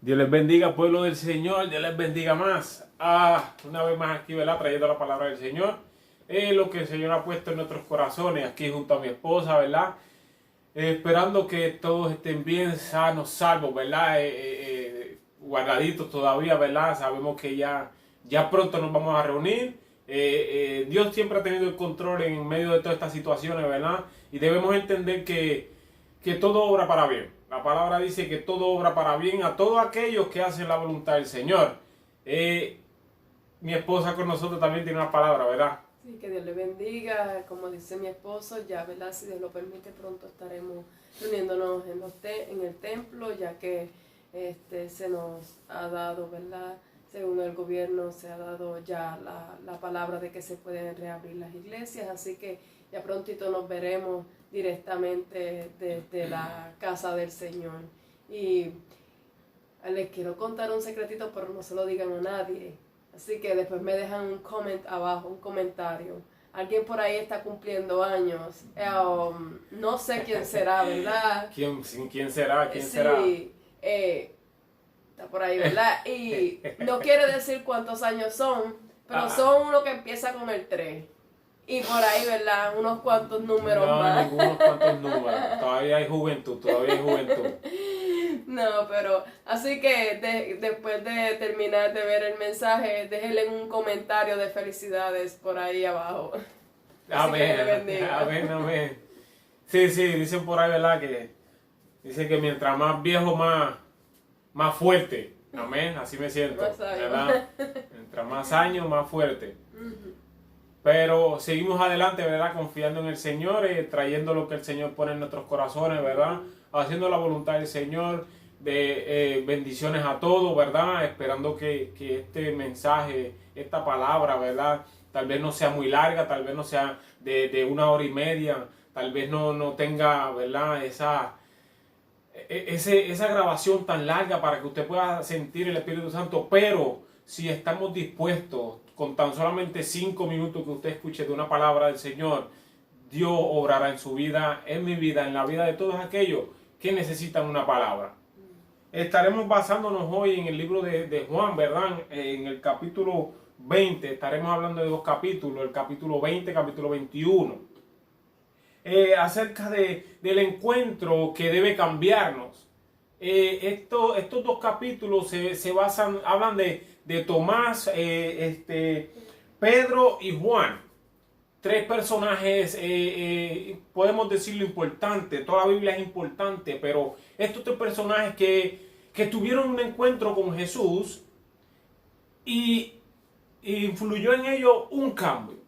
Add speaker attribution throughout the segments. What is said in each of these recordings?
Speaker 1: Dios les bendiga, pueblo del Señor, Dios les bendiga más. Una vez más aquí, ¿verdad? Trayendo la palabra del Señor. Lo que el Señor ha puesto en nuestros corazones, aquí junto a mi esposa, ¿verdad? Esperando que todos estén bien, sanos, salvos, ¿verdad? Guardaditos todavía, ¿verdad? Sabemos que ya pronto nos vamos a reunir. Dios siempre ha tenido el control en medio de todas estas situaciones, ¿verdad? Y debemos entender que todo obra para bien. La palabra dice que todo obra para bien a todos aquellos que hacen la voluntad del Señor. Mi esposa con nosotros también tiene una palabra, ¿verdad?
Speaker 2: Sí, que Dios le bendiga, como dice mi esposo, ya, ¿verdad? Si Dios lo permite, pronto estaremos reuniéndonos en el templo, ya que se nos ha dado, ¿verdad? Según el gobierno se ha dado ya la palabra de que se pueden reabrir las iglesias, así que ya prontito nos veremos directamente desde la casa del Señor. Y les quiero contar un secretito, pero no se lo digan a nadie. Así que después me dejan un comment abajo, un comentario. Alguien por ahí está cumpliendo años. No sé quién será, ¿verdad?
Speaker 1: ¿Quién será? ¿Quién
Speaker 2: Sí,
Speaker 1: será?
Speaker 2: está por ahí, ¿verdad? Y no quiere decir cuántos años son, pero son uno que empieza con el 3. Y por ahí, ¿verdad? Unos cuantos números más.
Speaker 1: Ningunos cuantos números. Todavía hay juventud, todavía hay juventud.
Speaker 2: No, pero así que después de terminar de ver el mensaje, déjenle un comentario de felicidades por ahí abajo. Así que Dios le bendiga.
Speaker 1: Amén. Sí, dicen por ahí, ¿verdad? Que dicen que mientras más viejo, más fuerte. Amén, así me siento,
Speaker 2: Más sabio.
Speaker 1: ¿verdad? Mientras más años, más fuerte. Pero seguimos adelante, ¿verdad? Confiando en el Señor, trayendo lo que el Señor pone en nuestros corazones, ¿verdad? Haciendo la voluntad del Señor, de bendiciones a todos, ¿verdad? Esperando que este mensaje, esta palabra, ¿verdad? Tal vez no sea muy larga, tal vez no sea de 1 hora y media, tal vez no tenga, ¿verdad? Esa grabación tan larga para que usted pueda sentir el Espíritu Santo, pero si estamos dispuestos con tan solamente 5 minutos que usted escuche de una palabra del Señor, Dios obrará en su vida, en mi vida, en la vida de todos aquellos que necesitan una palabra. Estaremos basándonos hoy en el libro de Juan, ¿verdad? En el capítulo 20, estaremos hablando de 2 capítulos, el capítulo 20, capítulo 21. Acerca del encuentro que debe cambiarnos. Estos 2 capítulos se basan, hablan de Tomás, Pedro y Juan. 3 personajes, podemos decirlo importante, toda la Biblia es importante, pero estos 3 personajes que tuvieron un encuentro con Jesús y influyó en ellos un cambio.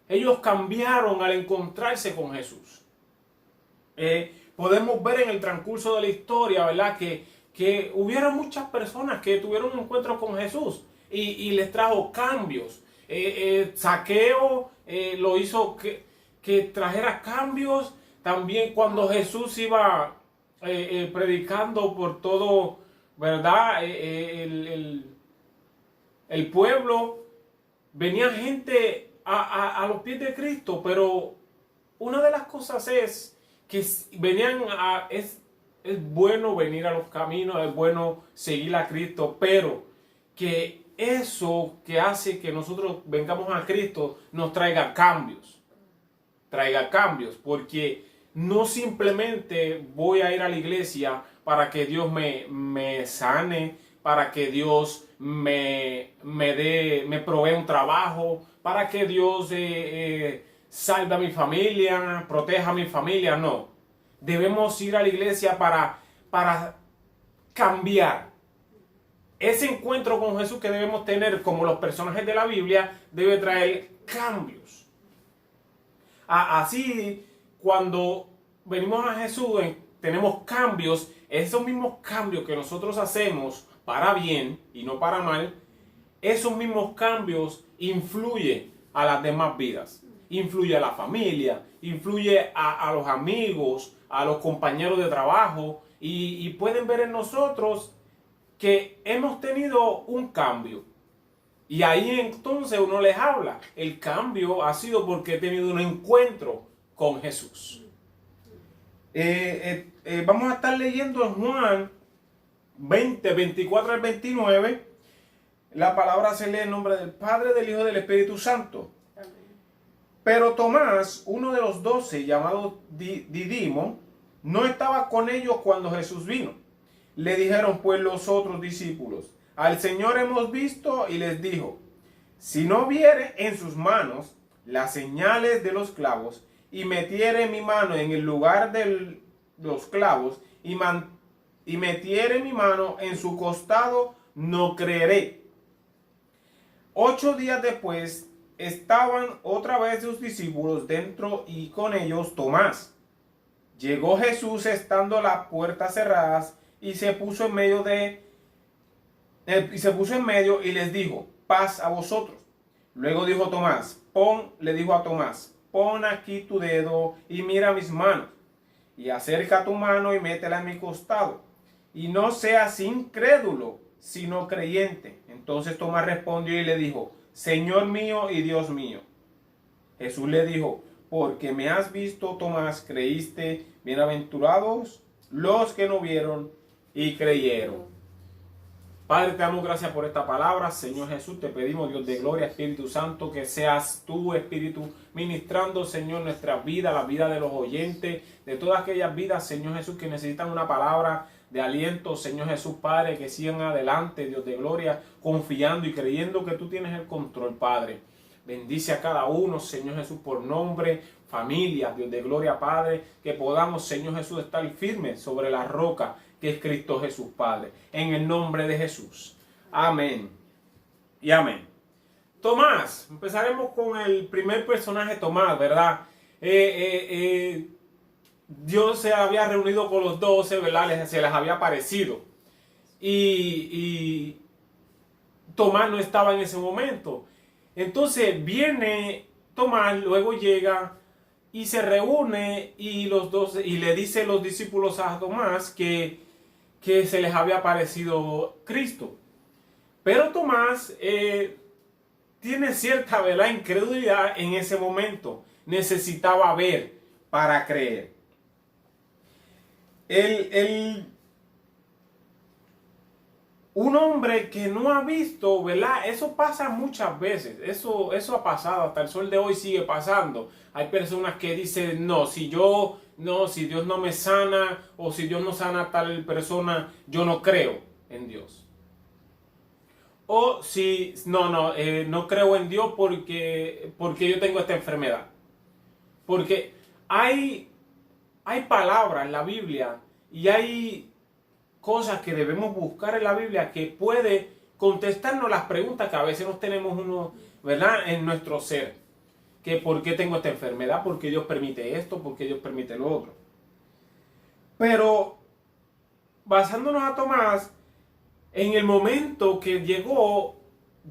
Speaker 1: Ellos cambiaron al encontrarse con Jesús. Podemos ver en el transcurso de la historia, ¿verdad? Que hubieron muchas personas que tuvieron un encuentro con Jesús y les trajo cambios. Zaqueo lo hizo que trajera cambios. También cuando Jesús iba predicando por todo, ¿verdad? El pueblo, venía gente a los pies de Cristo, pero una de las cosas es que es bueno venir a los caminos, es bueno seguir a Cristo, pero que eso que hace que nosotros vengamos a Cristo nos traiga cambios, porque no simplemente voy a ir a la iglesia para que Dios me sane, para que Dios me provea un trabajo, para que Dios salve a mi familia, proteja a mi familia. No, debemos ir a la iglesia para cambiar. Ese encuentro con Jesús que debemos tener, como los personajes de la Biblia, debe traer cambios. Así, cuando venimos a Jesús, tenemos cambios. Esos mismos cambios que nosotros hacemos para bien y no para mal, esos mismos cambios influyen a las demás vidas. Influye a la familia, influye a los amigos, a los compañeros de trabajo, y pueden ver en nosotros que hemos tenido un cambio. Y ahí entonces uno les habla. El cambio ha sido porque he tenido un encuentro con Jesús. Vamos a estar leyendo en Juan 20, 24 al 29, la palabra se lee en nombre del Padre, del Hijo y del Espíritu Santo.
Speaker 2: Amén.
Speaker 1: Pero Tomás, uno de los 12, llamado Didimo, no estaba con ellos cuando Jesús vino. Le dijeron pues los otros discípulos: al Señor hemos visto. Y les dijo: si no viere en sus manos las señales de los clavos, y metiere mi mano en el lugar de los clavos, y metiere mi mano en su costado, no creeré. 8 días después estaban otra vez sus discípulos dentro, y con ellos Tomás. Llegó Jesús estando las puertas cerradas, y se puso en medio y les dijo: paz a vosotros. Luego dijo le dijo a Tomás: pon aquí tu dedo y mira mis manos, y acerca tu mano y métela en mi costado, y no seas incrédulo, sino creyente. Entonces Tomás respondió y le dijo: Señor mío y Dios mío. Jesús le dijo: porque me has visto, Tomás, creíste. Bienaventurados los que no vieron y creyeron. Padre, te damos gracias por esta palabra. Señor Jesús, te pedimos, Dios de gloria, Espíritu Santo, que seas tú, Espíritu, ministrando, Señor, nuestra vida, la vida de los oyentes, de todas aquellas vidas, Señor Jesús, que necesitan una palabra de aliento, Señor Jesús, Padre, que sigan adelante, Dios de gloria, confiando y creyendo que tú tienes el control, Padre. Bendice a cada uno, Señor Jesús, por nombre, familia, Dios de gloria, Padre, que podamos, Señor Jesús, estar firmes sobre la roca que es Cristo Jesús, Padre, en el nombre de Jesús. Amén y amén. Tomás, empezaremos con el primer personaje, Tomás, ¿verdad? Dios se había reunido con los 12, ¿verdad? Se les había aparecido. Y Tomás no estaba en ese momento. Entonces viene Tomás, luego llega y se reúne, y los 12, y le dice los discípulos a Tomás que se les había aparecido Cristo. Pero Tomás tiene cierta, ¿verdad?, incredulidad en ese momento. Necesitaba ver para creer. Un hombre que no ha visto, ¿verdad? Eso pasa muchas veces. Eso ha pasado, hasta el sol de hoy sigue pasando. Hay personas que dicen: si Dios no me sana, o si Dios no sana a tal persona, yo no creo en Dios. O si no creo en Dios porque yo tengo esta enfermedad. Porque hay palabras en la Biblia, y hay cosas que debemos buscar en la Biblia que puede contestarnos las preguntas que a veces nos tenemos ¿verdad?, en nuestro ser. Que por qué tengo esta enfermedad, por qué Dios permite esto, por qué Dios permite lo otro. Pero basándonos a Tomás, en el momento que llegó,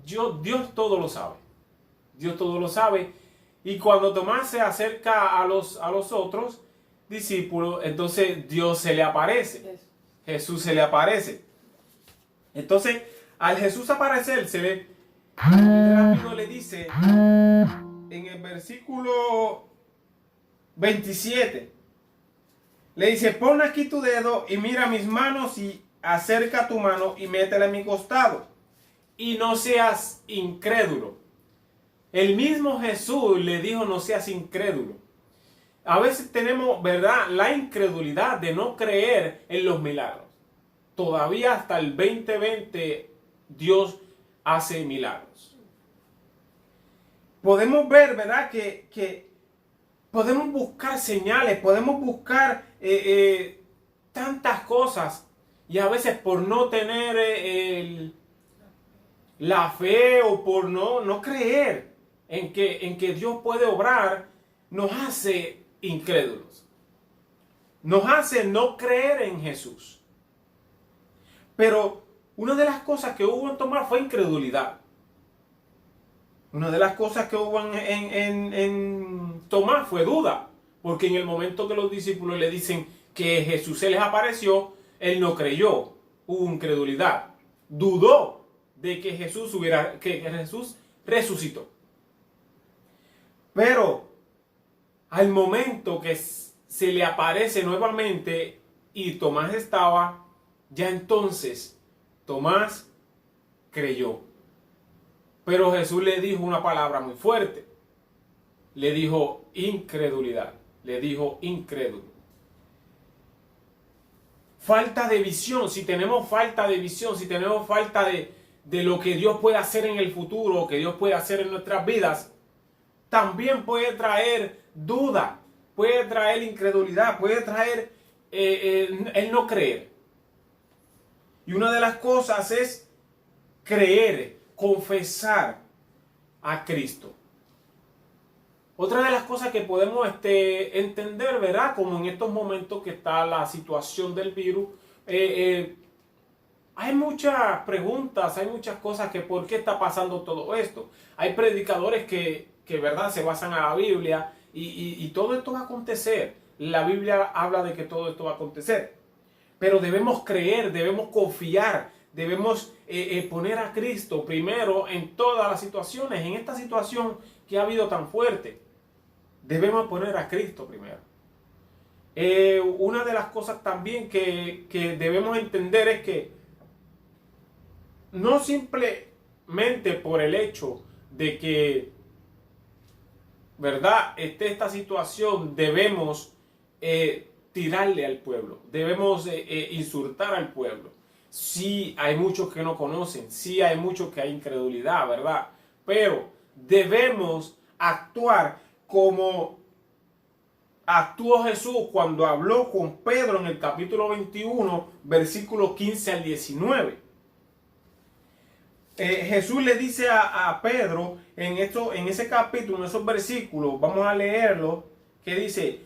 Speaker 1: Dios todo lo sabe. Dios todo lo sabe. Y cuando Tomás se acerca a los otros discípulos, entonces Dios se le aparece. Jesús se le aparece. Entonces, al Jesús aparecérsele, rápido le dice en el versículo 27, le dice: pon aquí tu dedo y mira mis manos, y acerca tu mano y métela en mi costado, y no seas incrédulo. El mismo Jesús le dijo: no seas incrédulo. A veces tenemos, ¿verdad?, la incredulidad de no creer en los milagros. Todavía hasta el 2020 Dios hace milagros. Podemos ver, ¿verdad?, que podemos buscar señales, podemos buscar tantas cosas, y a veces por no tener la fe, o por no creer en que Dios puede obrar, nos hace incrédulos. Nos hace no creer en Jesús. Pero una de las cosas que hubo en Tomás fue incredulidad. Una de las cosas que hubo en Tomás fue duda. Porque en el momento que los discípulos le dicen que Jesús se les apareció, él no creyó. Hubo incredulidad. Dudó de que Jesús resucitó. Pero al momento que se le aparece nuevamente, y Tomás estaba Ya entonces Tomás creyó. Pero Jesús le dijo una palabra muy fuerte. Le dijo incredulidad. Le dijo incrédulo. Falta de visión. Si tenemos falta de visión, si tenemos falta de lo que Dios puede hacer en el futuro, que Dios puede hacer en nuestras vidas, también puede traer duda, puede traer incredulidad, puede traer el no creer. Y una de las cosas es creer, confesar a Cristo. Otra de las cosas que podemos entender, ¿verdad? Como en estos momentos que está la situación del virus, hay muchas preguntas, hay muchas cosas que por qué está pasando todo esto. Hay predicadores que ¿verdad? Se basan a la Biblia y todo esto va a acontecer. La Biblia habla de que todo esto va a acontecer. Pero debemos creer, debemos confiar, debemos poner a Cristo primero en todas las situaciones. En esta situación que ha habido tan fuerte, debemos poner a Cristo primero. Una de las cosas también que debemos entender es que no simplemente por el hecho de que, ¿verdad?, esta situación, debemos tirarle al pueblo, debemos insultar al pueblo. Sí, hay muchos que no conocen, sí hay muchos que hay incredulidad, ¿verdad? Pero debemos actuar como actuó Jesús cuando habló con Pedro en el capítulo 21, versículos 15 al 19. Jesús le dice a Pedro en ese capítulo, en esos versículos, vamos a leerlo, que dice,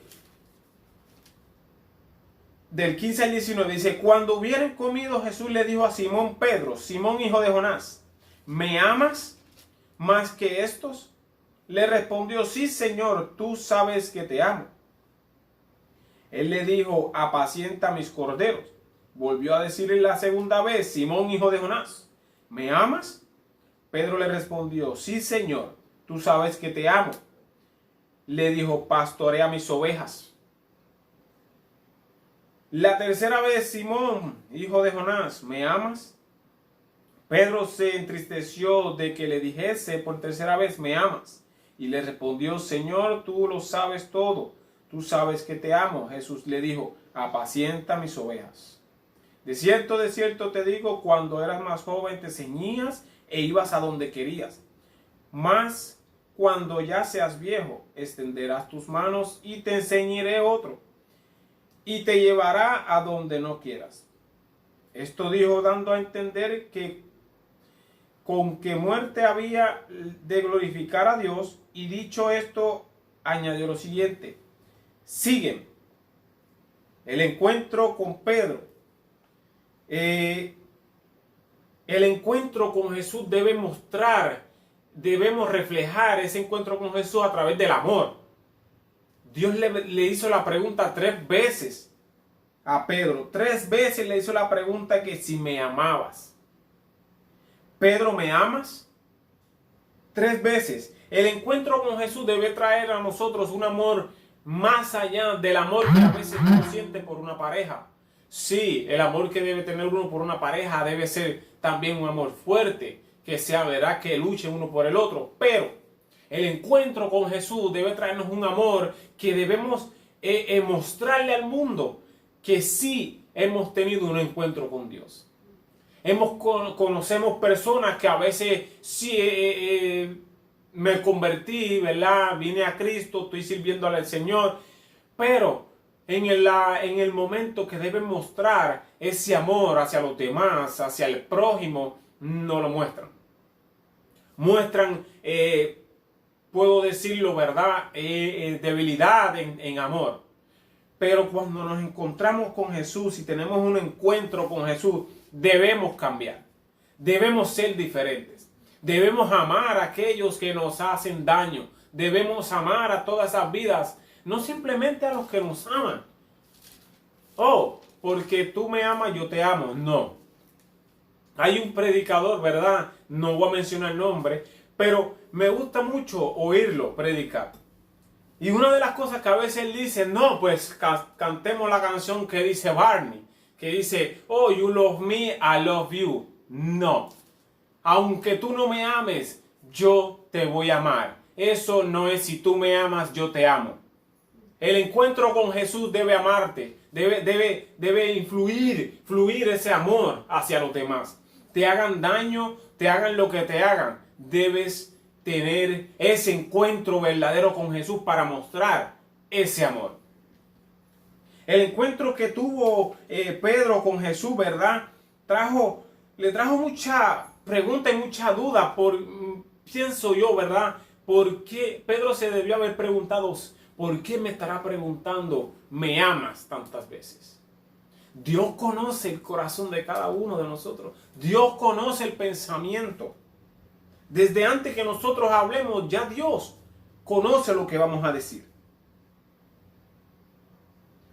Speaker 1: del 15 al 19, dice, cuando hubieran comido, Jesús le dijo a Simón Pedro, Simón hijo de Jonás, ¿me amas más que estos? Le respondió, sí, Señor, tú sabes que te amo. Él le dijo, apacienta mis corderos. Volvió a decirle la segunda vez, Simón hijo de Jonás, ¿me amas? Pedro le respondió, sí, Señor, tú sabes que te amo. Le dijo, pastorea mis ovejas. La tercera vez, Simón, hijo de Jonás, ¿me amas? Pedro se entristeció de que le dijese por tercera vez, ¿me amas? Y le respondió, Señor, tú lo sabes todo, tú sabes que te amo. Jesús le dijo, apacienta mis ovejas. De cierto te digo, cuando eras más joven te ceñías e ibas a donde querías. Mas cuando ya seas viejo, extenderás tus manos y te enseñaré otro, y te llevará a donde no quieras. Esto dijo dando a entender que con qué muerte había de glorificar a Dios, y dicho esto, añadió lo siguiente, sígueme. El encuentro con Pedro. El encuentro con Jesús debe mostrar, debemos reflejar ese encuentro con Jesús a través del amor. Dios le hizo la pregunta 3 veces a Pedro. 3 veces le hizo la pregunta que si me amabas. Pedro, ¿me amas? 3 veces. El encuentro con Jesús debe traer a nosotros un amor más allá del amor que a veces uno siente por una pareja. Sí, el amor que debe tener uno por una pareja debe ser también un amor fuerte, que sea verdad que luche uno por el otro, pero el encuentro con Jesús debe traernos un amor que debemos mostrarle al mundo que sí hemos tenido un encuentro con Dios. Conocemos personas que a veces sí me convertí, ¿verdad? Vine a Cristo, estoy sirviéndole al Señor, pero en el momento que deben mostrar ese amor hacia los demás, hacia el prójimo, no lo muestran. Muestran, puedo decirlo, ¿verdad? Debilidad en amor. Pero cuando nos encontramos con Jesús y tenemos un encuentro con Jesús, debemos cambiar. Debemos ser diferentes. Debemos amar a aquellos que nos hacen daño. Debemos amar a todas esas vidas. No simplemente a los que nos aman. Oh, porque tú me amas, yo te amo. No. Hay un predicador, ¿verdad? No voy a mencionar el nombre, pero me gusta mucho oírlo predicar. Y una de las cosas que a veces él dice, no, pues cantemos la canción que dice Barney. que dice, oh, you love me, I love you. No. Aunque tú no me ames, yo te voy a amar. Eso no es si tú me amas, yo te amo. El encuentro con Jesús debe amarte, debe fluir ese amor hacia los demás. Te hagan daño, te hagan lo que te hagan. Debes tener ese encuentro verdadero con Jesús para mostrar ese amor. El encuentro que tuvo Pedro con Jesús, ¿verdad? Le trajo mucha pregunta y mucha duda, pienso yo, ¿verdad? ¿Por qué Pedro se debió haber preguntado, por qué me estará preguntando, me amas tantas veces? Dios conoce el corazón de cada uno de nosotros. Dios conoce el pensamiento. Desde antes que nosotros hablemos, ya Dios conoce lo que vamos a decir.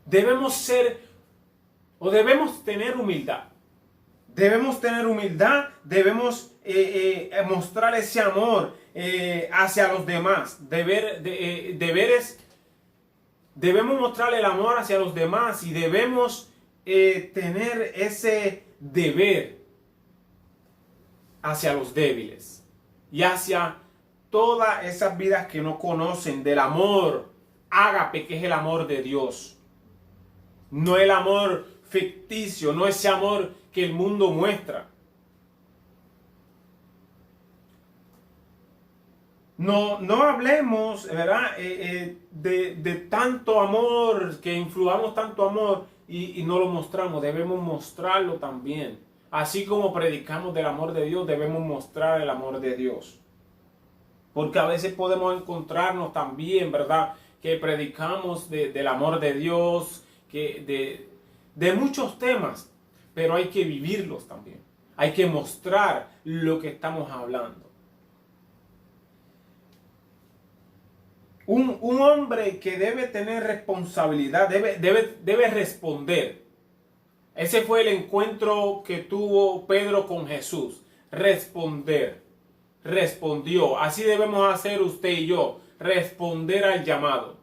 Speaker 1: Debemos tener humildad. Debemos tener humildad, debemos mostrar ese amor hacia los demás. Debemos mostrar el amor hacia los demás y debemos tener ese deber hacia los débiles y hacia todas esas vidas que no conocen del amor ágape, que es el amor de Dios. No el amor ficticio, no ese amor que el mundo muestra. No hablemos, ¿verdad? De tanto amor, que influamos tanto amor y no lo mostramos. Debemos mostrarlo también. Así como predicamos del amor de Dios, debemos mostrar el amor de Dios. Porque a veces podemos encontrarnos también, ¿verdad? Que predicamos del amor de Dios, de muchos temas, pero hay que vivirlos también. Hay que mostrar lo que estamos hablando. Un hombre que debe tener responsabilidad, debe responder. Ese fue el encuentro que tuvo Pedro con Jesús. Responder. Respondió. Así debemos hacer usted y yo. Responder al llamado.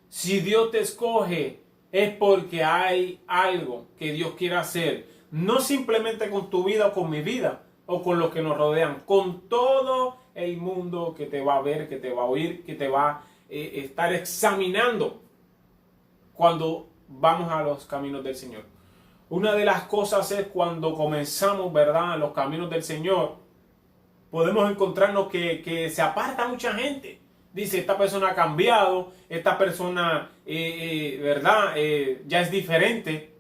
Speaker 1: Si Dios te escoge, es porque hay algo que Dios quiere hacer. No simplemente con tu vida o con mi vida o con los que nos rodean. Con todo el mundo que te va a ver, que te va a oír, que te va a estar examinando cuando vamos a los caminos del Señor. Una de las cosas es cuando comenzamos, ¿verdad?, los caminos del Señor, podemos encontrarnos que se aparta mucha gente. Dice, esta persona ha cambiado, esta persona, ¿verdad?, ya es diferente.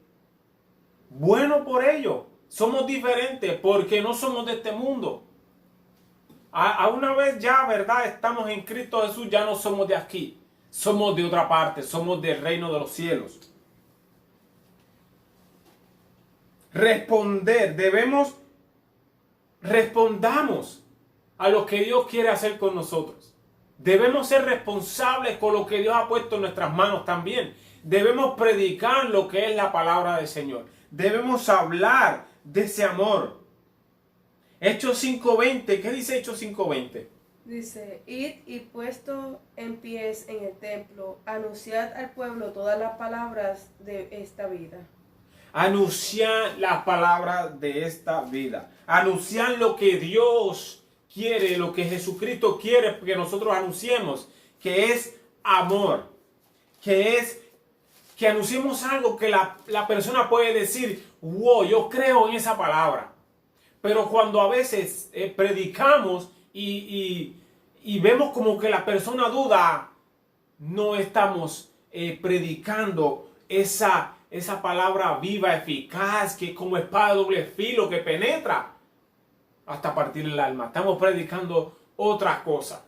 Speaker 1: Bueno por ello, somos diferentes porque no somos de este mundo. A una vez ya, ¿verdad?, estamos en Cristo Jesús, ya no somos de aquí. Somos de otra parte, somos del reino de los cielos. Respondamos a lo que Dios quiere hacer con nosotros. Debemos ser responsables con lo que Dios ha puesto en nuestras manos también. Debemos predicar lo que es la palabra del Señor. Debemos hablar de ese amor. Hechos 5:20, ¿qué dice Hechos 5:20?
Speaker 2: Dice, id y puesto en pies en el templo, anunciad al pueblo todas las palabras de esta vida.
Speaker 1: Anunciar las palabras de esta vida. Anunciar lo que Dios quiere, lo que Jesucristo quiere que nosotros anunciemos, que es amor, que anunciemos algo que la persona puede decir, wow, yo creo en esa palabra. Pero cuando a veces predicamos y vemos como que la persona duda, no estamos predicando esa palabra viva, eficaz, que como espada de doble filo, que penetra hasta partir el alma. Estamos predicando otra cosa.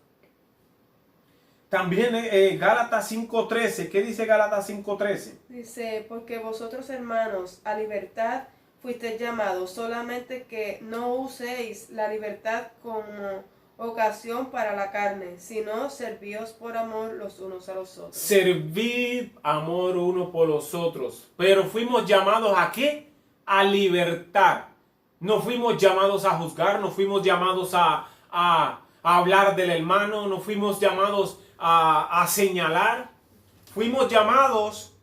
Speaker 1: También Gálatas 5:13. ¿Qué dice Gálatas 5:13?
Speaker 2: Dice, porque vosotros, hermanos, a libertad fuisteis llamados, solamente que no uséis la libertad como ocasión para la carne, sino servíos por amor los unos a los otros.
Speaker 1: Servid amor uno por los otros. Pero fuimos llamados ¿a qué? A libertad. No fuimos llamados a juzgar, no fuimos llamados a hablar del hermano, no fuimos llamados a señalar. Fuimos llamados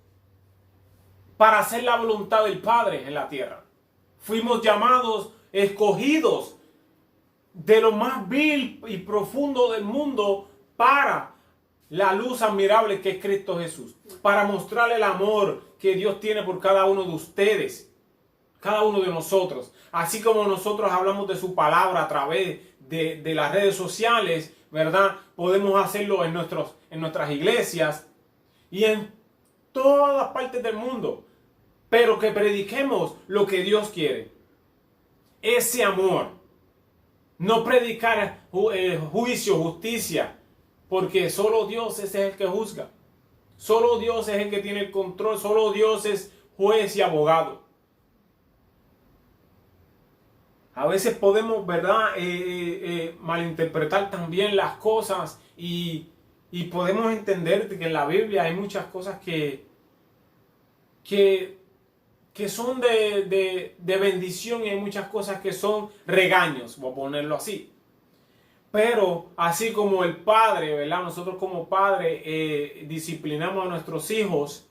Speaker 1: para hacer la voluntad del Padre en la tierra. Fuimos llamados, escogidos de lo más vil y profundo del mundo para la luz admirable que es Cristo Jesús. Para mostrar el amor que Dios tiene por cada uno de ustedes, cada uno de nosotros. Así como nosotros hablamos de su palabra a través de las redes sociales, ¿verdad? Podemos hacerlo en nuestras iglesias y en todas partes del mundo. Pero que prediquemos lo que Dios quiere. Ese amor. No predicar juicio, justicia. Porque solo Dios es el que juzga. Solo Dios es el que tiene el control. Solo Dios es juez y abogado. A veces podemos, ¿verdad? Malinterpretar también las cosas. Y podemos entender que en la Biblia hay muchas cosas que son de bendición y hay muchas cosas que son regaños, voy a ponerlo así. Pero así como el padre, ¿verdad? Nosotros como padre disciplinamos a nuestros hijos,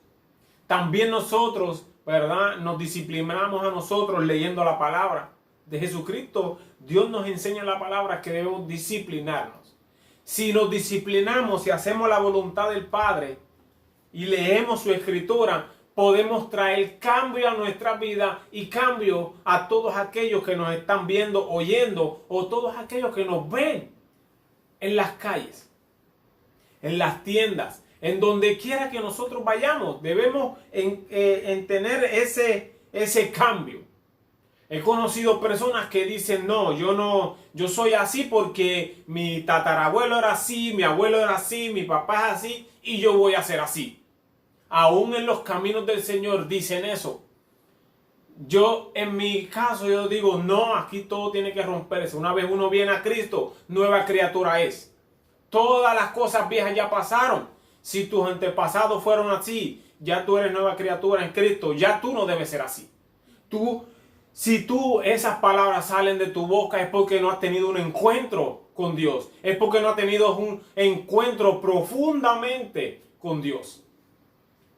Speaker 1: también nosotros, ¿verdad? Nos disciplinamos a nosotros leyendo la palabra de Jesucristo. Dios nos enseña la palabra que debemos disciplinarnos. Si nos disciplinamos y hacemos la voluntad del Padre y leemos su escritura, podemos traer cambio a nuestra vida y cambio a todos aquellos que nos están viendo, oyendo, o todos aquellos que nos ven en las calles, en las tiendas, en donde quiera que nosotros vayamos. Debemos en tener ese cambio. He conocido personas que dicen, no, yo soy así porque mi tatarabuelo era así, mi abuelo era así, mi papá es así y yo voy a ser así. Aún en los caminos del Señor dicen eso. Yo, en mi caso, yo digo, no, aquí todo tiene que romperse. Una vez uno viene a Cristo, nueva criatura es. Todas las cosas viejas ya pasaron. Si tus antepasados fueron así, ya tú eres nueva criatura en Cristo. Ya tú no debes ser así. Si esas palabras salen de tu boca, es porque no has tenido un encuentro con Dios. Es porque no has tenido un encuentro profundamente con Dios.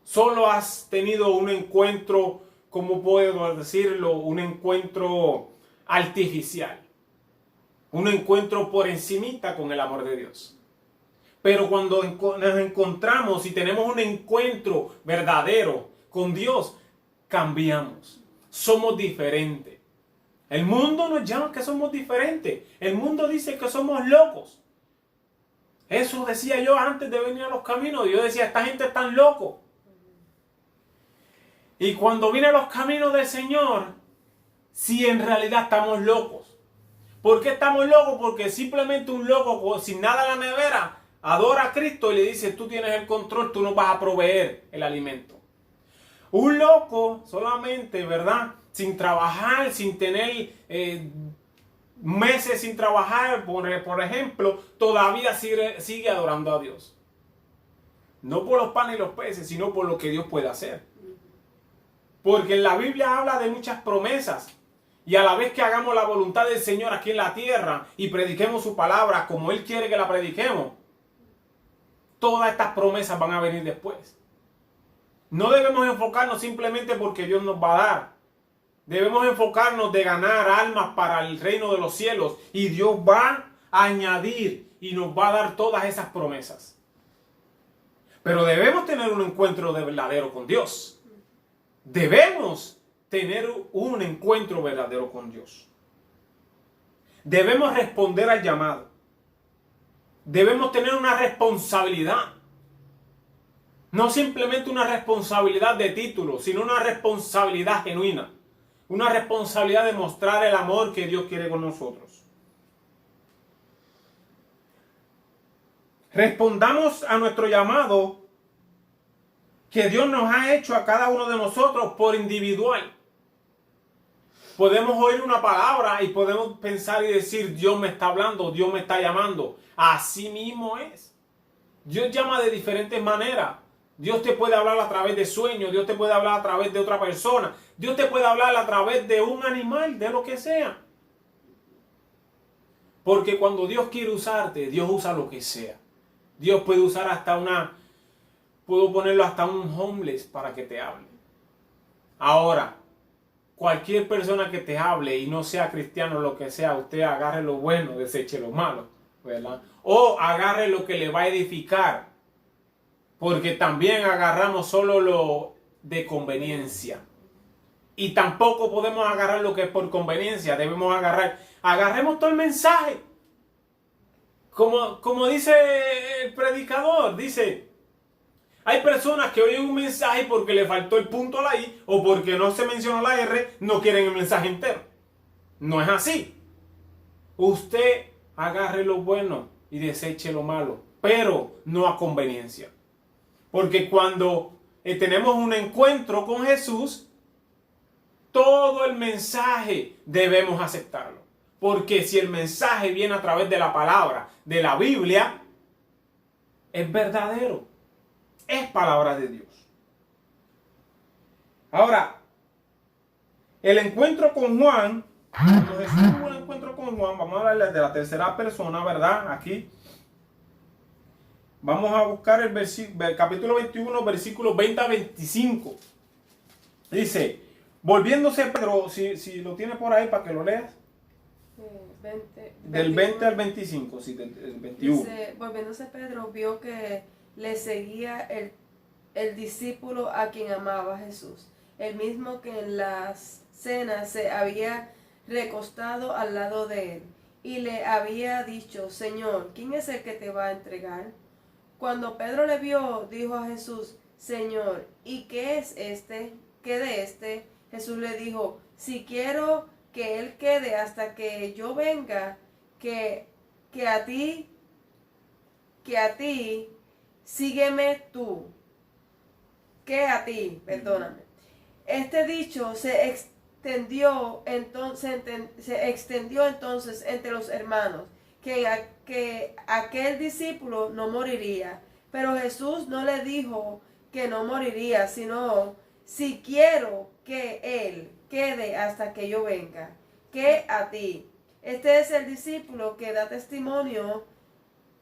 Speaker 1: Solo has tenido un encuentro, ¿cómo puedo decirlo? Un encuentro artificial. Un encuentro por encimita con el amor de Dios. Pero cuando nos encontramos y tenemos un encuentro verdadero con Dios, cambiamos. Somos diferentes. El mundo nos llama que somos diferentes. El mundo dice que somos locos. Eso decía yo antes de venir a los caminos. Yo decía, esta gente es tan loco. Y cuando vienen los caminos del Señor, sí, en realidad estamos locos. ¿Por qué estamos locos? Porque simplemente un loco sin nada en la nevera adora a Cristo y le dice, tú tienes el control, tú nos vas a proveer el alimento. Un loco solamente, ¿verdad? Sin trabajar, sin tener meses sin trabajar, por ejemplo, todavía sigue adorando a Dios. No por los panes y los peces, sino por lo que Dios puede hacer. Porque en la Biblia habla de muchas promesas. Y a la vez que hagamos la voluntad del Señor aquí en la tierra y prediquemos su palabra como Él quiere que la prediquemos, todas estas promesas van a venir después. No debemos enfocarnos simplemente porque Dios nos va a dar. Debemos enfocarnos de ganar almas para el reino de los cielos. Y Dios va a añadir y nos va a dar todas esas promesas. Pero debemos tener un encuentro de verdadero con Dios. Debemos tener un encuentro verdadero con Dios. Debemos responder al llamado. Debemos tener una responsabilidad. No simplemente una responsabilidad de título, sino una responsabilidad genuina. Una responsabilidad de mostrar el amor que Dios quiere con nosotros. Respondamos a nuestro llamado que Dios nos ha hecho a cada uno de nosotros por individual. Podemos oír una palabra y podemos pensar y decir, Dios me está hablando, Dios me está llamando. Así mismo es. Dios llama de diferentes maneras. Dios te puede hablar a través de sueños, Dios te puede hablar a través de otra persona, Dios te puede hablar a través de un animal, de lo que sea. Porque cuando Dios quiere usarte, Dios usa lo que sea. Dios puede usar puedo ponerlo hasta un homeless para que te hable. Ahora, cualquier persona que te hable y no sea cristiano, lo que sea, usted agarre lo bueno, deseche lo malo, ¿verdad? O agarre lo que le va a edificar, porque también agarramos solo lo de conveniencia. Y tampoco podemos agarrar lo que es por conveniencia, debemos agarremos todo el mensaje. Como dice el predicador, dice, hay personas que oyen un mensaje porque le faltó el punto a la I o porque no se mencionó la R, no quieren el mensaje entero. No es así. Usted agarre lo bueno y deseche lo malo, pero no a conveniencia. Porque cuando tenemos un encuentro con Jesús, todo el mensaje debemos aceptarlo. Porque si el mensaje viene a través de la palabra, de la Biblia, es verdadero. Es palabra de Dios. Ahora, el encuentro con Juan, cuando Jesús tuvo un encuentro con Juan, vamos a hablar de la tercera persona, ¿verdad? Aquí. Vamos a buscar el capítulo 21, versículos 20 a 25. Dice, volviéndose Pedro, si lo tiene por ahí para que lo leas.
Speaker 2: 20,
Speaker 1: Del 20 al 25, sí, del 21.
Speaker 2: Dice, volviéndose Pedro, vio que le seguía el discípulo a quien amaba Jesús, el mismo que en las cenas se había recostado al lado de él, y le había dicho, Señor, ¿quién es el que te va a entregar? Cuando Pedro le vio, dijo a Jesús, Señor, ¿y qué es este? ¿Qué de este? Jesús le dijo, si quiero que él quede hasta que yo venga, que a ti, sígueme tú. Que a ti, perdóname. Este dicho se extendió entonces entre los hermanos, que aquel discípulo no moriría. Pero Jesús no le dijo que no moriría, sino, si quiero que él quede hasta que yo venga, que a ti. Este es el discípulo que da testimonio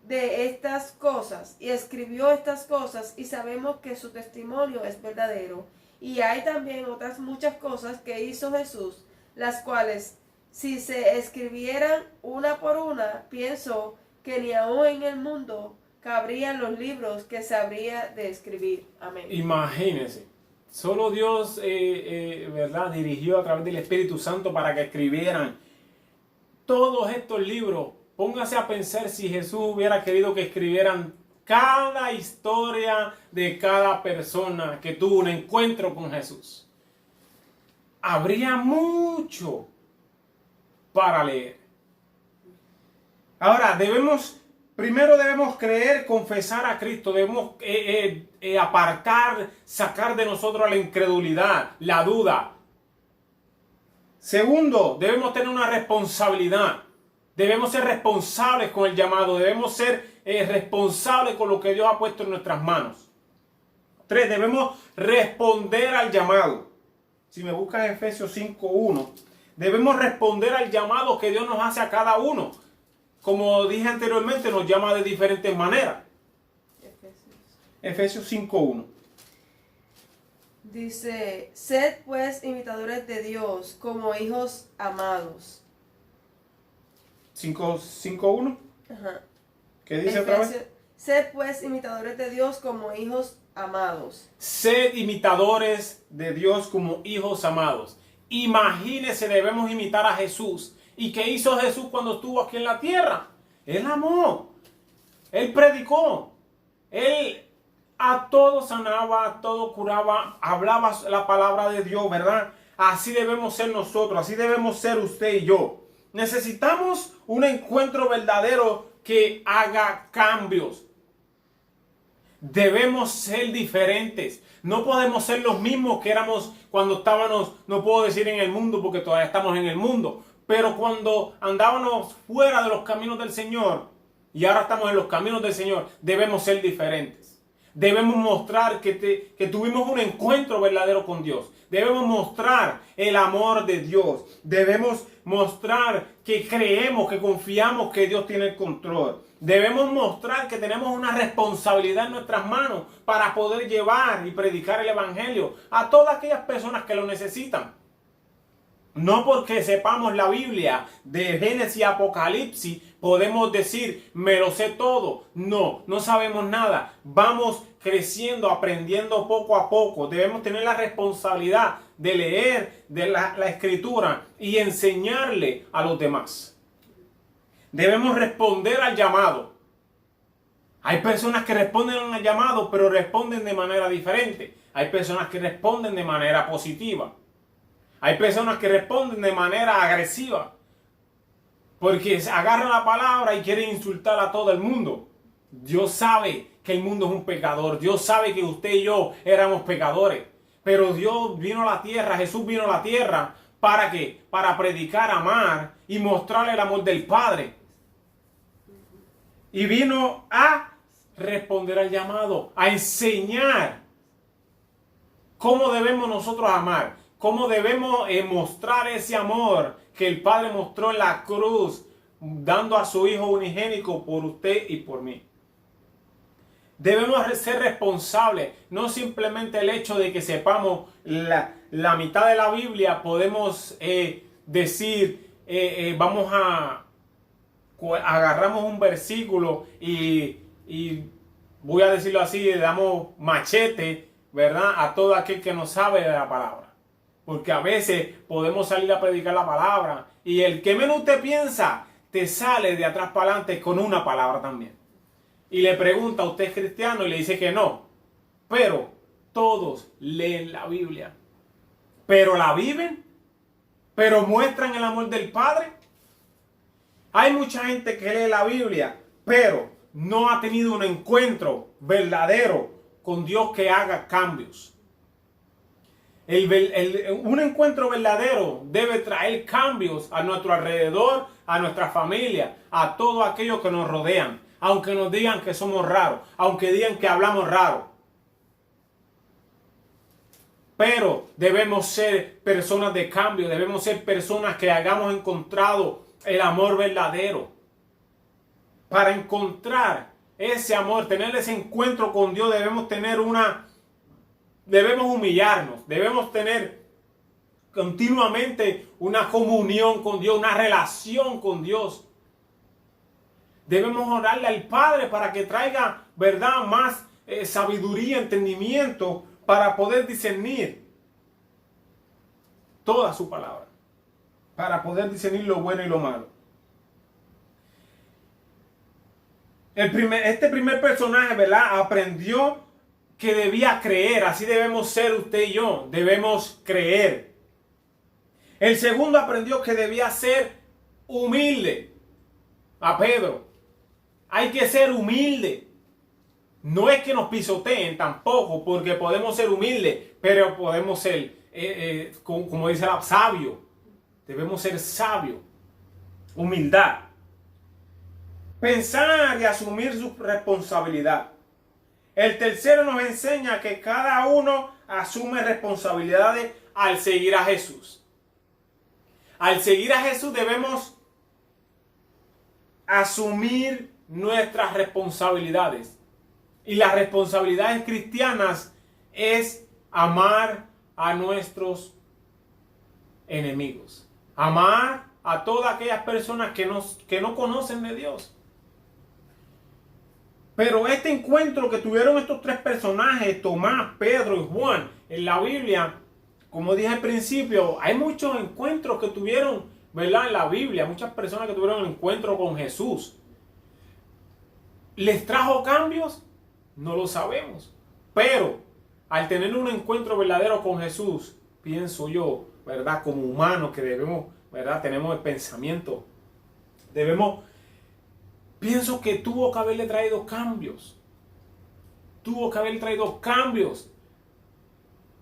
Speaker 2: de estas cosas y escribió estas cosas, y sabemos que su testimonio es verdadero. Y hay también otras muchas cosas que hizo Jesús, las cuales, si se escribieran una por una, pienso que ni aún en el mundo cabrían los libros que se habría de escribir. Amén.
Speaker 1: Imagínense, solo Dios, ¿verdad?, dirigió a través del Espíritu Santo para que escribieran todos estos libros. Póngase a pensar si Jesús hubiera querido que escribieran cada historia de cada persona que tuvo un encuentro con Jesús. Habría mucho para leer. Ahora, primero debemos creer, confesar a Cristo, debemos apartar, sacar de nosotros la incredulidad, la duda. Segundo, debemos tener una responsabilidad. Debemos ser responsables con el llamado. Debemos ser responsables con lo que Dios ha puesto en nuestras manos. 3. Debemos responder al llamado. Si me buscas Efesios 5:1, debemos responder al llamado que Dios nos hace a cada uno. Como dije anteriormente, nos llama de diferentes maneras. Efesios 5:1.
Speaker 2: Dice, sed pues imitadores de Dios como hijos amados.
Speaker 1: 5:1.
Speaker 2: Ajá.
Speaker 1: ¿Qué dice otra vez?
Speaker 2: Sed pues imitadores de Dios como hijos amados.
Speaker 1: Sed imitadores de Dios como hijos amados. Imagínense, debemos imitar a Jesús. ¿Y qué hizo Jesús cuando estuvo aquí en la tierra? Él amó. Él predicó. Él a todo sanaba, a todo curaba, hablaba la palabra de Dios, ¿verdad? Así debemos ser nosotros, así debemos ser usted y yo. Necesitamos un encuentro verdadero que haga cambios. Debemos ser diferentes. No podemos ser los mismos que éramos cuando estábamos, no puedo decir en el mundo porque todavía estamos en el mundo, pero cuando andábamos fuera de los caminos del Señor y ahora estamos en los caminos del Señor, debemos ser diferentes. Debemos mostrar que tuvimos un encuentro verdadero con Dios. Debemos mostrar el amor de Dios. Debemos mostrar que creemos, que confiamos que Dios tiene el control. Debemos mostrar que tenemos una responsabilidad en nuestras manos para poder llevar y predicar el Evangelio a todas aquellas personas que lo necesitan. No porque sepamos la Biblia de Génesis y Apocalipsis podemos decir, me lo sé todo. No, no sabemos nada. Vamos creciendo, aprendiendo poco a poco. Debemos tener la responsabilidad de leer de la Escritura y enseñarle a los demás. Debemos responder al llamado. Hay personas que responden al llamado, pero responden de manera diferente. Hay personas que responden de manera positiva. Hay personas que responden de manera agresiva. Porque agarran la palabra y quieren insultar a todo el mundo. Dios sabe que el mundo es un pecador. Dios sabe que usted y yo éramos pecadores. Pero Dios vino a la tierra, Jesús vino a la tierra. ¿Para qué? Para predicar, amar y mostrarle el amor del Padre. Y vino a responder al llamado, a enseñar cómo debemos nosotros amar. Cómo debemos mostrar ese amor que el Padre mostró en la cruz, dando a su Hijo unigénico por usted y por mí. Debemos ser responsables, no simplemente el hecho de que sepamos la mitad de la Biblia, podemos decir, agarramos un versículo y voy a decirlo así, le damos machete, ¿verdad?, a todo aquel que no sabe de la palabra. Porque a veces podemos salir a predicar la palabra y el que menos usted piensa te sale de atrás para adelante con una palabra también. Y le pregunta, ¿usted es cristiano? Y le dice que no. Pero todos leen la Biblia. ¿Pero la viven? ¿Pero muestran el amor del Padre? Hay mucha gente que lee la Biblia, pero no ha tenido un encuentro verdadero con Dios que haga cambios. Un encuentro verdadero debe traer cambios a nuestro alrededor, a nuestra familia, a todos aquellos que nos rodean. Aunque nos digan que somos raros, aunque digan que hablamos raro. Pero debemos ser personas de cambio, debemos ser personas que hayamos encontrado el amor verdadero. Para encontrar ese amor, tener ese encuentro con Dios, debemos humillarnos, debemos tener continuamente una comunión con Dios, una relación con Dios. Debemos orarle al Padre para que traiga, ¿verdad?, más sabiduría, entendimiento para poder discernir toda su palabra, para poder discernir lo bueno y lo malo. Este primer personaje, ¿verdad?, aprendió que debía creer. Así debemos ser usted y yo. Debemos creer. El segundo aprendió que debía ser humilde. A Pedro. Hay que ser humilde. No es que nos pisoteen tampoco, porque podemos ser humildes, pero podemos ser, como dice la sabio. Debemos ser sabios. Humildad. Pensar y asumir su responsabilidad. El tercero nos enseña que cada uno asume responsabilidades al seguir a Jesús. Al seguir a Jesús debemos asumir nuestras responsabilidades. Y las responsabilidades cristianas es amar a nuestros enemigos. Amar a todas aquellas personas que no conocen de Dios. Pero este encuentro que tuvieron estos tres personajes, Tomás, Pedro y Juan, en la Biblia, como dije al principio, hay muchos encuentros que tuvieron, ¿verdad?, en la Biblia, muchas personas que tuvieron un encuentro con Jesús. ¿Les trajo cambios? No lo sabemos. Pero al tener un encuentro verdadero con Jesús, pienso yo, ¿verdad?, como humanos que debemos, ¿verdad?, tenemos el pensamiento, pienso que tuvo que haberle traído cambios. Tuvo que haber traído cambios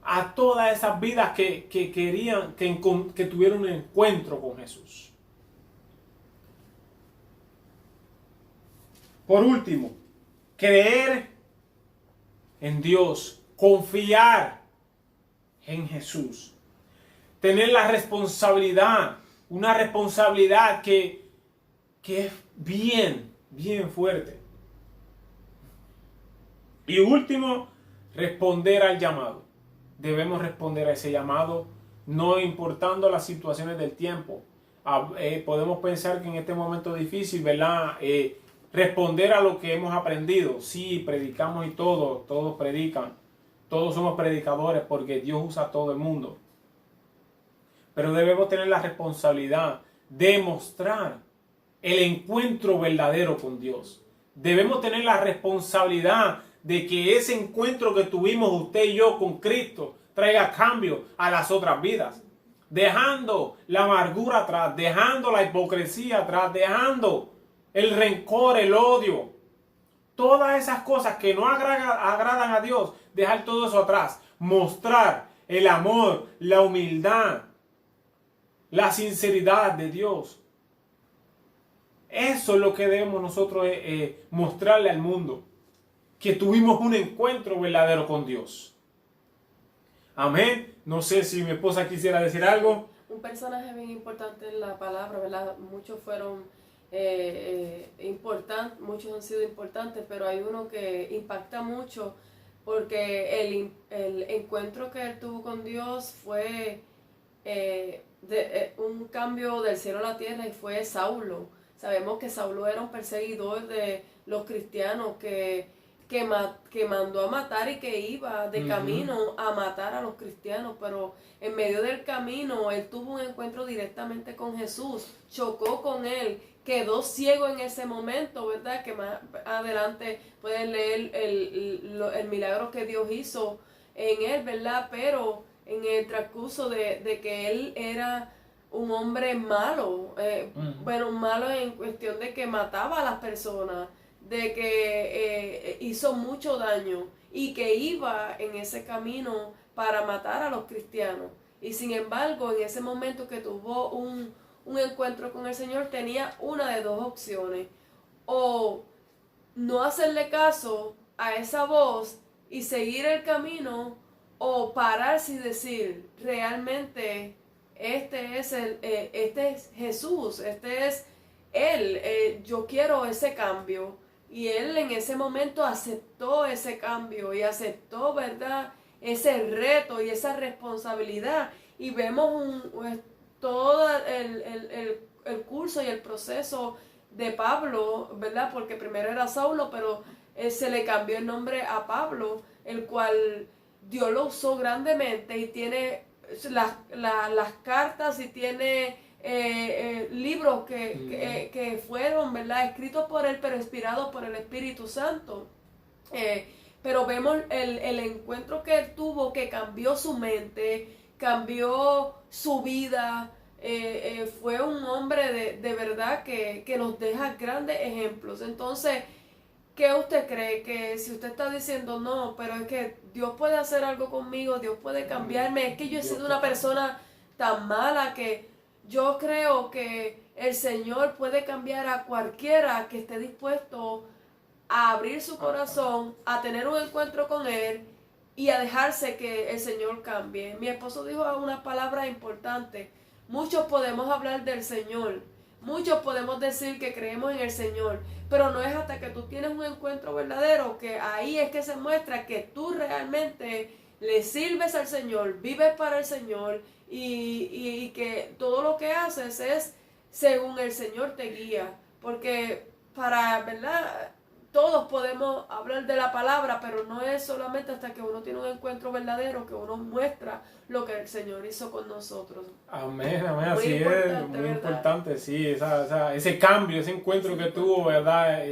Speaker 1: a todas esas vidas que querían, que tuvieron un encuentro con Jesús. Por último, creer en Dios, confiar en Jesús, tener la responsabilidad una responsabilidad que es bien fuerte. Y último, responder al llamado. Debemos responder a ese llamado, no importando las situaciones del tiempo. Podemos pensar que en este momento difícil, ¿verdad? Responder a lo que hemos aprendido. Sí, predicamos y todos predican. Todos somos predicadores porque Dios usa a todo el mundo. Pero debemos tener la responsabilidad de mostrar el encuentro verdadero con Dios. Debemos tener la responsabilidad de que ese encuentro que tuvimos usted y yo con Cristo traiga cambio a las otras vidas. Dejando la amargura atrás, dejando la hipocresía atrás, dejando el rencor, el odio. Todas esas cosas que no agradan a Dios, dejar todo eso atrás. Mostrar el amor, la humildad, la sinceridad de Dios. Eso es lo que debemos nosotros mostrarle al mundo. Que tuvimos un encuentro verdadero con Dios. Amén. No sé si mi esposa quisiera decir algo.
Speaker 2: Un personaje bien importante en la palabra, ¿verdad? Muchos fueron importantes, muchos han sido importantes, pero hay uno que impacta mucho porque el encuentro que él tuvo con Dios fue un cambio del cielo a la tierra y fue Saulo. Sabemos que Saulo era un perseguidor de los cristianos que mandó a matar y que iba de camino a matar a los cristianos, pero en medio del camino él tuvo un encuentro directamente con Jesús, chocó con él, quedó ciego en ese momento, ¿verdad? Que más adelante pueden leer el milagro que Dios hizo en él, ¿verdad? Pero en el transcurso de que él era un hombre malo, bueno, malo en cuestión de que mataba a las personas, de que hizo mucho daño y que iba en ese camino para matar a los cristianos. Y sin embargo, en ese momento que tuvo un encuentro con el Señor, tenía una de dos opciones: o no hacerle caso a esa voz y seguir el camino, o pararse y decir, realmente este es Jesús, este es Él, yo quiero ese cambio. Y él en ese momento aceptó ese cambio y aceptó, ¿verdad?, ese reto y esa responsabilidad. Y vemos todo el curso y el proceso de Pablo, ¿verdad? Porque primero era Saulo, pero se le cambió el nombre a Pablo, el cual Dios lo usó grandemente y tiene las cartas y tiene libros que fueron, ¿verdad?, escritos por él, pero inspirados por el Espíritu Santo. Pero vemos el encuentro que él tuvo, que cambió su mente, cambió su vida. Fue un hombre de verdad que nos deja grandes ejemplos. Entonces, ¿qué usted cree? Que si usted está diciendo, no, pero es que Dios puede hacer algo conmigo, Dios puede cambiarme, es que yo he sido una persona tan mala que yo creo que el Señor puede cambiar a cualquiera que esté dispuesto a abrir su corazón, a tener un encuentro con Él y a dejarse que el Señor cambie. Mi esposo dijo una palabra importante: muchos podemos hablar del Señor, muchos podemos decir que creemos en el Señor, pero no es hasta que tú tienes un encuentro verdadero que ahí es que se muestra que tú realmente le sirves al Señor, vives para el Señor y que todo lo que haces es según el Señor te guía. Porque ¿verdad?, todos podemos hablar de la palabra, pero no es solamente hasta que uno tiene un encuentro verdadero que uno muestra lo que el Señor hizo con nosotros.
Speaker 1: Amén, amén, así es, muy importante, sí, ese cambio, ese encuentro que tuvo, ¿verdad?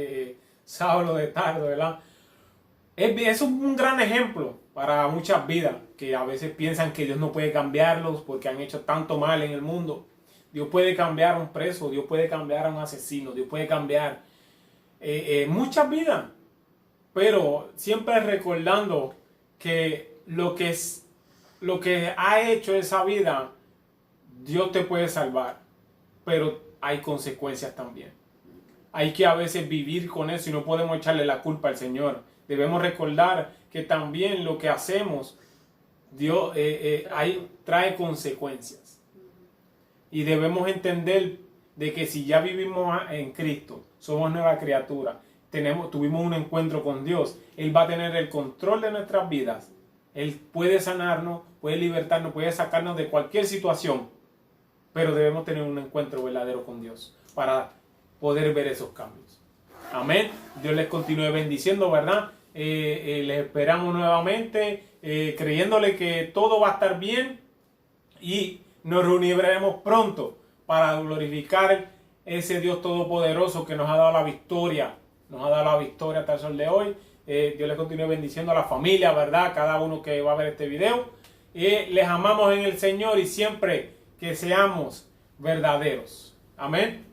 Speaker 1: Saulo de Tarso, ¿verdad? Es un gran ejemplo para muchas vidas que a veces piensan que Dios no puede cambiarlos porque han hecho tanto mal en el mundo. Dios puede cambiar a un preso, Dios puede cambiar a un asesino, Dios puede cambiar muchas vidas, pero siempre recordando que lo que ha hecho esa vida, Dios te puede salvar, pero hay consecuencias también. Hay que a veces vivir con eso y no podemos echarle la culpa al Señor. Debemos recordar que también lo que hacemos, Dios trae consecuencias. Y debemos entender de que si ya vivimos en Cristo, somos nueva criatura, tuvimos un encuentro con Dios, Él va a tener el control de nuestras vidas. Él puede sanarnos, puede libertarnos, puede sacarnos de cualquier situación, pero debemos tener un encuentro verdadero con Dios para poder ver esos cambios. Amén. Dios les continúe bendiciendo, ¿verdad? Les esperamos nuevamente, creyéndole que todo va a estar bien y nos reuniremos pronto para glorificar ese Dios todopoderoso que nos ha dado la victoria. Nos ha dado la victoria hasta el sol de hoy. Dios les continúe bendiciendo a la familia, ¿verdad? Cada uno que va a ver este video. Les amamos en el Señor y siempre que seamos verdaderos. Amén.